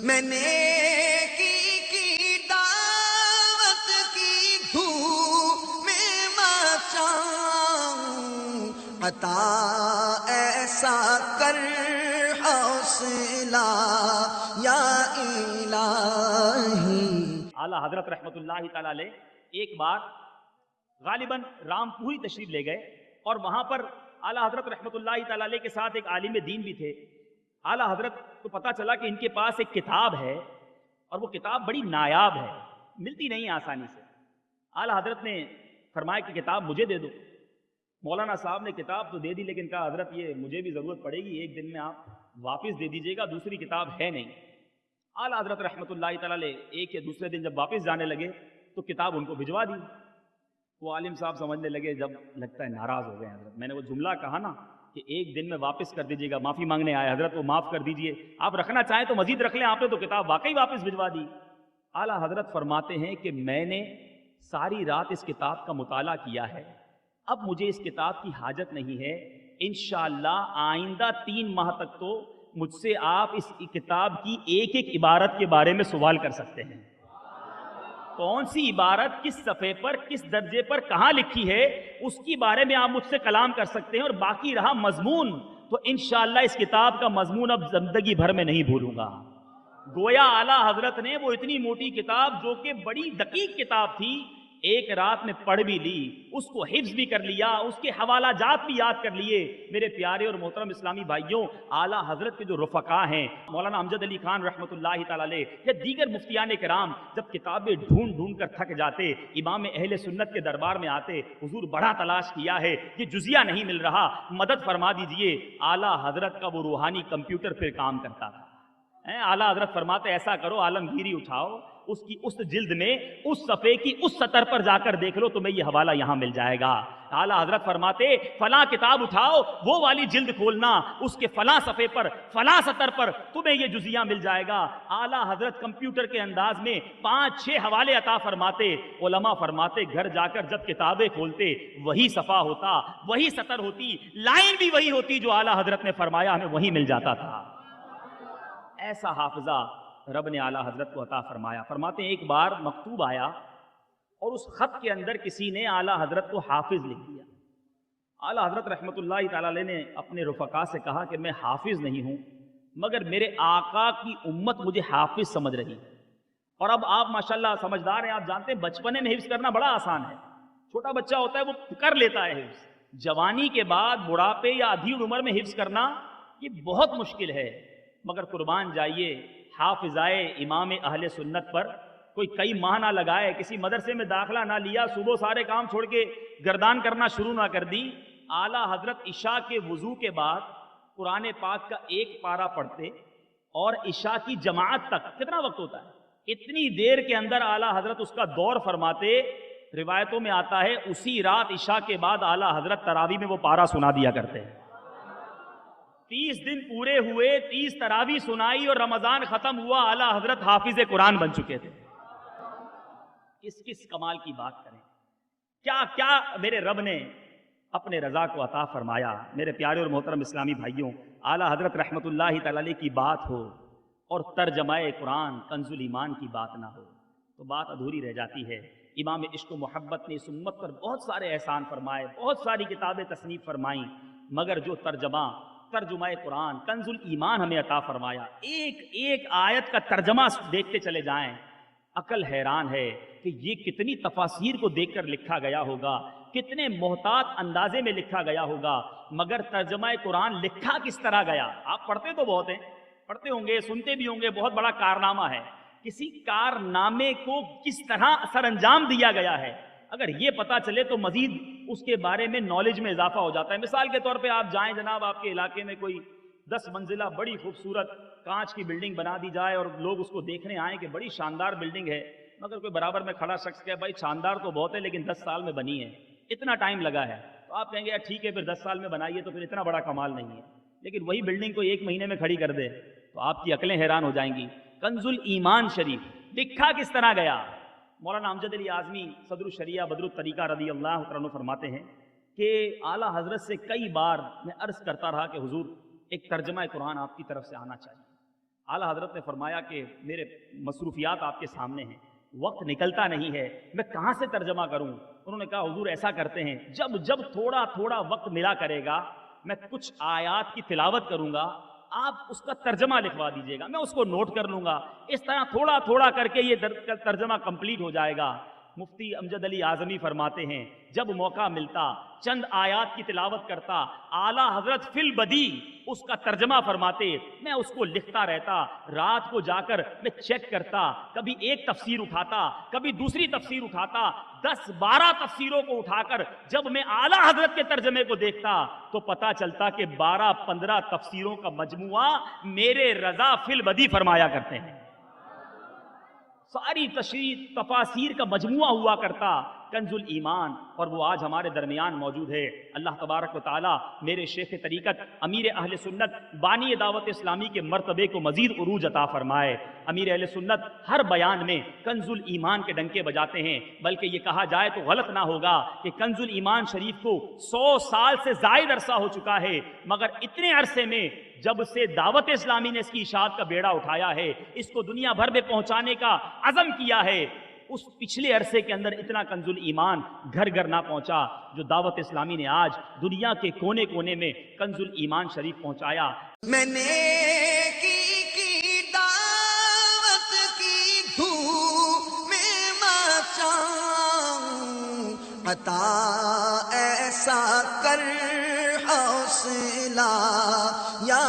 میں نے کی دعوت کی دھوم میں مچاؤں، عطا ایسا کر حوصلہ یا الہی۔ اعلیٰ حضرت رحمۃ اللہ تعالی علیہ ایک بار غالباً رامپوری تشریف لے گئے، اور وہاں پر اعلیٰ حضرت رحمۃ اللہ تعالی علیہ کے ساتھ ایک عالم دین بھی تھے۔ اعلیٰ حضرت کو پتہ چلا کہ ان کے پاس ایک کتاب ہے، اور وہ کتاب بڑی نایاب ہے، ملتی نہیں ہے آسانی سے۔ اعلیٰ حضرت نے فرمایا کہ کتاب مجھے دے دو۔ مولانا صاحب نے کتاب تو دے دی، لیکن کہا حضرت یہ مجھے بھی ضرورت پڑے گی، ایک دن میں آپ واپس دے دیجیے گا، دوسری کتاب ہے نہیں۔ اعلیٰ حضرت رحمۃ اللہ تعالی علیہ ایک یا دوسرے دن جب واپس جانے لگے تو کتاب ان کو بھجوا دی۔ وہ عالم صاحب سمجھنے لگے، جب لگتا ہے ناراض ہو گئے ہیں حضرت، میں نے وہ جملہ کہا نا کہ ایک دن میں واپس کر دیجیے گا، معافی مانگنے آئے حضرت، وہ معاف کر دیجیے، آپ رکھنا چاہیں تو مزید رکھ لیں، آپ نے تو کتاب واقعی واپس بھجوا دی۔ اعلیٰ حضرت فرماتے ہیں کہ میں نے ساری رات اس کتاب کا مطالعہ کیا ہے، اب مجھے اس کتاب کی حاجت نہیں ہے، انشاءاللہ آئندہ 3 ماہ تک تو مجھ سے آپ اس کتاب کی ایک ایک عبارت کے بارے میں سوال کر سکتے ہیں۔ کون سی عبارت کس صفحے پر کس درجے پر کہاں لکھی ہے اس کی بارے میں آپ مجھ سے کلام کر سکتے ہیں، اور باقی رہا مضمون تو انشاءاللہ اس کتاب کا مضمون اب زندگی بھر میں نہیں بھولوں گا۔ گویا اعلیٰ حضرت نے وہ اتنی موٹی کتاب جو کہ بڑی دقیق کتاب تھی، ایک رات میں پڑھ بھی لی، اس کو حفظ بھی کر لیا، اس کے حوالہ جات بھی یاد کر لیے۔ میرے پیارے اور محترم اسلامی بھائیوں، اعلیٰ حضرت کے جو رفقا ہیں، مولانا امجد علی خان رحمۃ اللہ تعالی علیہ یا دیگر مفتیان کرام، جب کتابیں ڈھونڈ ڈھونڈ کر تھک جاتے، امام اہل سنت کے دربار میں آتے، حضور بڑا تلاش کیا ہے، یہ جزیہ نہیں مل رہا، مدد فرما دیجئے۔ اعلیٰ حضرت کا وہ روحانی کمپیوٹر پھر کام کرتا تھا۔ اعلیٰ حضرت فرماتے ایسا کرو، عالمگیری اٹھاؤ، اس کی اس جلد میں اس صفحے کی اس سطر پر جا کر دیکھ لو، تمہیں یہ حوالہ یہاں مل جائے گا۔ اعلیٰ حضرت فرماتے فلاں کتاب اٹھاؤ، وہ والی جلد کھولنا، اس کے فلاں صفحے پر فلاں سطر پر تمہیں یہ جزیہ مل جائے گا۔ اعلیٰ حضرت کمپیوٹر کے انداز میں 5-6 حوالے عطا فرماتے۔ علماء فرماتے گھر جا کر جب کتابیں کھولتے وہی صفحہ ہوتا، وہی سطر ہوتی، لائن بھی وہی ہوتی جو اعلیٰ حضرت نے فرمایا، ہمیں وہی مل جاتا تھا۔ ایسا حافظہ رب نے اعلیٰ حضرت کو عطا فرمایا۔ فرماتے ہیں ایک بار مکتوب آیا اور اس خط کے اندر کسی نے اعلیٰ حضرت کو حافظ لکھ دیا۔ اعلیٰ حضرت رحمۃ اللہ تعالی علیہ نے اپنے رفقا سے کہا کہ میں حافظ نہیں ہوں، مگر میرے آقا کی امت مجھے حافظ سمجھ رہی ہے۔ اور اب آپ ماشاءاللہ سمجھدار ہیں، آپ جانتے ہیں بچپنے میں حفظ کرنا بڑا آسان ہے، چھوٹا بچہ ہوتا ہے وہ کر لیتا ہے حفظ، جوانی کے بعد بڑھاپے یا ادھیڑ عمر میں حفظ کرنا یہ بہت مشکل ہے۔ مگر قربان جائیے، حافظائے امام اہل سنت پر کوئی کئی ماہ نہ لگائے، کسی مدرسے میں داخلہ نہ لیا، صبح سارے کام چھوڑ کے گردان کرنا شروع نہ کر دی، اعلیٰ حضرت عشاء کے وضو کے بعد قرآن پاک کا ایک پارہ پڑھتے، اور عشاء کی جماعت تک کتنا وقت ہوتا ہے، اتنی دیر کے اندر اعلیٰ حضرت اس کا دور فرماتے۔ روایتوں میں آتا ہے اسی رات عشاء کے بعد اعلیٰ حضرت تراویح میں وہ پارہ سنا دیا کرتے ہیں۔ 30 دن پورے ہوئے، 30 تراویح سنائی اور رمضان ختم ہوا، اعلیٰ حضرت حافظ قرآن بن چکے تھے۔ کس کمال کی بات کریں، کیا کیا میرے رب نے اپنے رضا کو عطا فرمایا۔ میرے پیارے اور محترم اسلامی بھائیوں، اعلیٰ حضرت رحمۃ اللہ تعالی علیہ کی بات ہو اور ترجمہ قرآن کنز الایمان کی بات نہ ہو تو بات ادھوری رہ جاتی ہے۔ امام عشق و محبت نے اس امت پر بہت سارے احسان فرمائے، بہت ساری کتابیں تصنیف فرمائیں، مگر جو ترجمہ قرآن کنز الایمان ہمیں عطا فرمایا، ایک ایک آیت کا ترجمہ دیکھتے چلے جائیں، عقل حیران ہے کہ یہ کتنی تفاسیر کو دیکھ کر لکھا گیا ہوگا، کتنے محتاط اندازے میں لکھا گیا ہوگا، مگر ترجمہ قرآن لکھا کس طرح گیا۔ آپ پڑھتے تو بہت ہیں، پڑھتے ہوں گے، سنتے بھی ہوں گے، بہت بڑا کارنامہ ہے، کسی کارنامے کو کس طرح سر انجام دیا گیا ہے، اگر یہ پتا چلے تو مزید اس کے بارے میں نالج میں اضافہ ہو جاتا ہے۔ مثال کے طور پہ آپ جائیں جناب، آپ کے علاقے میں کوئی 10 منزلہ بڑی خوبصورت کانچ کی بلڈنگ بنا دی جائے اور لوگ اس کو دیکھنے آئیں کہ بڑی شاندار بلڈنگ ہے، مگر کوئی برابر میں کھڑا شخص کہے بھائی شاندار تو بہت ہے لیکن 10 سال میں بنی ہے، اتنا ٹائم لگا ہے، تو آپ کہیں گے یار ٹھیک ہے پھر 10 سال میں بنائیے تو پھر اتنا بڑا کمال نہیں ہے، لیکن وہی بلڈنگ کو 1 مہینے میں کھڑی کر دے تو آپ کی عقلیں حیران ہو جائیں گی۔ کنز الایمان شریف لکھا کس طرح گیا؟ مولانا امجد علی اعظمی صدر الشریعہ بدر الطریقہ رضی اللہ عنہ فرماتے ہیں کہ اعلیٰ حضرت سے کئی بار میں عرض کرتا رہا کہ حضور ایک ترجمہ قرآن آپ کی طرف سے آنا چاہیے۔ اعلیٰ حضرت نے فرمایا کہ میرے مصروفیات آپ کے سامنے ہیں، وقت نکلتا نہیں ہے، میں کہاں سے ترجمہ کروں؟ انہوں نے کہا حضور ایسا کرتے ہیں، جب جب تھوڑا تھوڑا وقت ملا کرے گا میں کچھ آیات کی تلاوت کروں گا، آپ اس کا ترجمہ لکھوا دیجئے گا، میں اس کو نوٹ کر لوں گا، اس طرح تھوڑا تھوڑا کر کے یہ ترجمہ کمپلیٹ ہو جائے گا۔ مفتی امجد علی اعظمی فرماتے ہیں جب موقع ملتا چند آیات کی تلاوت کرتا، اعلیٰ حضرت فی البدی اس کا ترجمہ فرماتے، میں اس کو لکھتا رہتا، رات کو جا کر میں چیک کرتا، کبھی ایک تفسیر اٹھاتا، کبھی دوسری تفسیر اٹھاتا، 10-12 تفسیروں کو اٹھا کر جب میں اعلیٰ حضرت کے ترجمے کو دیکھتا تو پتا چلتا کہ 12-15 تفسیروں کا مجموعہ میرے رضا فی البدی فرمایا کرتے ہیں، ساری تشریح تفاسیر کا مجموعہ ہوا کرتا کنز الایمان، اور وہ آج ہمارے درمیان موجود ہے۔ اللہ تبارک و تعالی میرے شیخ طریقت امیر اہل سنت بانی دعوت اسلامی کے مرتبے کو مزید عروج عطا فرمائے۔ امیر اہل سنت ہر بیان میں کنز الایمان کے ڈنکے بجاتے ہیں، بلکہ یہ کہا جائے تو غلط نہ ہوگا کہ کنز الایمان شریف کو 100 سال سے زائد عرصہ ہو چکا ہے، مگر اتنے عرصے میں جب سے دعوت اسلامی نے اس کی اشاعت کا بیڑا اٹھایا ہے، اس کو دنیا بھر میں پہنچانے کا عزم کیا ہے، اس پچھلے عرصے کے اندر اتنا کنز الایمان گھر گھر نہ پہنچا جو دعوت اسلامی نے آج دنیا کے کونے کونے میں کنز الایمان شریف پہنچایا۔ میں نے کی دعوت کی دھوم میں مچاؤں، عطا ایسا کر حوصلہ یا